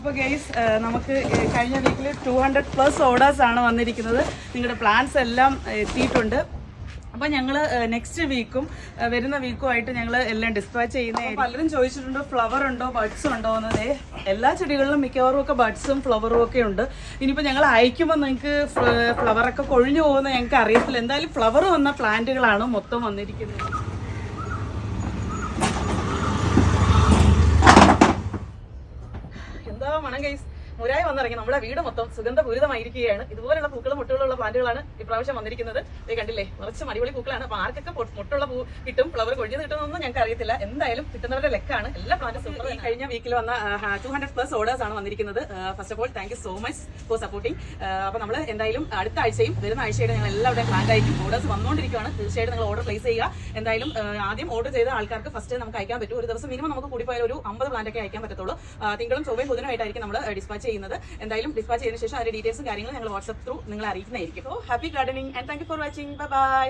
അപ്പോൾ ഗൈസ് നമുക്ക് കഴിഞ്ഞ വീക്കിൽ 200+ ഓർഡേഴ്സാണ് വന്നിരിക്കുന്നത്. നിങ്ങളുടെ പ്ലാൻസ് എല്ലാം എത്തിയിട്ടുണ്ട്. അപ്പോൾ ഞങ്ങൾ നെക്സ്റ്റ് വീക്കും വരുന്ന വീക്കുമായിട്ട് ഞങ്ങൾ എല്ലാം ഡിസ്പാച്ച് ചെയ്യുന്നത്. പലരും ചോദിച്ചിട്ടുണ്ട് ഫ്ലവർ ഉണ്ടോ ബഡ്സ് ഉണ്ടോ എന്നതേ. എല്ലാ ചെടികളിലും മിക്കവാറും ഒക്കെ ബഡ്സും ഫ്ലവറും ഒക്കെ ഉണ്ട്. ഇനിയിപ്പോൾ ഞങ്ങൾ അയക്കുമ്പോൾ നിങ്ങൾക്ക് ഫ്ലവറൊക്കെ കൊഴിഞ്ഞു പോകുന്നത് ഞങ്ങൾക്ക് അറിയത്തില്ല. എന്തായാലും ഫ്ലവർ വന്ന പ്ലാന്റുകളാണ് മൊത്തം വന്നിരിക്കുന്നത്. എന്താ മണം ഗൈസ്, മുരായി വന്നിറങ്ങി നമ്മുടെ വീട് മൊത്തം സുഗന്ധപൂരിതമായിരിക്കുകയാണ്. ഇതുപോലുള്ള പൂക്കളും മുട്ടുകളുള്ള പ്ലാന്റുകളാണ് ഇപ്രാവശ്യം വന്നിരിക്കുന്നത്. ഇത് കണ്ടില്ലേ, നിറച്ച് അടിപൊളി പൂക്കളാണ്. അപ്പോൾ ആർക്കൊക്കെ മുട്ടുള്ള പൂ കിട്ടും, ഫ്ലവർ കൊഴിഞ്ഞ് കിട്ടുമെന്നൊന്നും ഞങ്ങൾക്ക് അറിയത്തില്ല. എന്തായാലും കിട്ടുന്നവരുടെ ലെക്കാണ്. എല്ലാ പ്ലാന്റും സൂപ്പർ. കഴിഞ്ഞ വീക്കിൽ വന്ന 200+ ഓർഡേഴ്സ് ആണ് വന്നിരിക്കുന്നത്. First of all thank you so much for supporting. അപ്പോൾ നമ്മൾ എന്തായാലും അടുത്ത ആഴ്ചയും വരുന്ന ആഴ്ചയുടെ ഞങ്ങൾ എല്ലാവരുടെയും പ്ലാൻ ആയിരിക്കും. ഓർഡേഴ്സ് വന്നുകൊണ്ടിരിക്കുകയാണ്. തീർച്ചയായിട്ടും നിങ്ങൾ ഓർഡർ പ്ലേസ് ചെയ്യുക. എന്തായാലും ആദ്യം ഓർഡർ ചെയ്ത ആൾക്കാർക്ക് ഫസ്റ്റ് നമുക്ക് അയക്കാൻ പറ്റും. ഒരു ദിവസം മിനിമം നമുക്ക് കൂടിപ്പോയാൽ ഒരു 50 പ്ലാന്റൊക്കെ അയക്കാൻ പറ്റത്തുള്ളൂ. തിങ്കളും ചൊവ്വയും ബുധനുമായിട്ടായിരിക്കും നമ്മൾ ഡിസ്പാച്ച് ചെയ്യുന്നത്. എന്തായാലും ഡിസ്പാച്ച് ചെയ്തതിനു ശേഷം അതിന്റെ ഡീറ്റെയിൽസും കാര്യങ്ങളും ഞങ്ങൾ വാട്സ്ആപ്പ് ത്രൂ നിങ്ങളെ അറിയിക്കുന്നതായിരിക്കും. Happy gardening and thank you for watching. Bye by.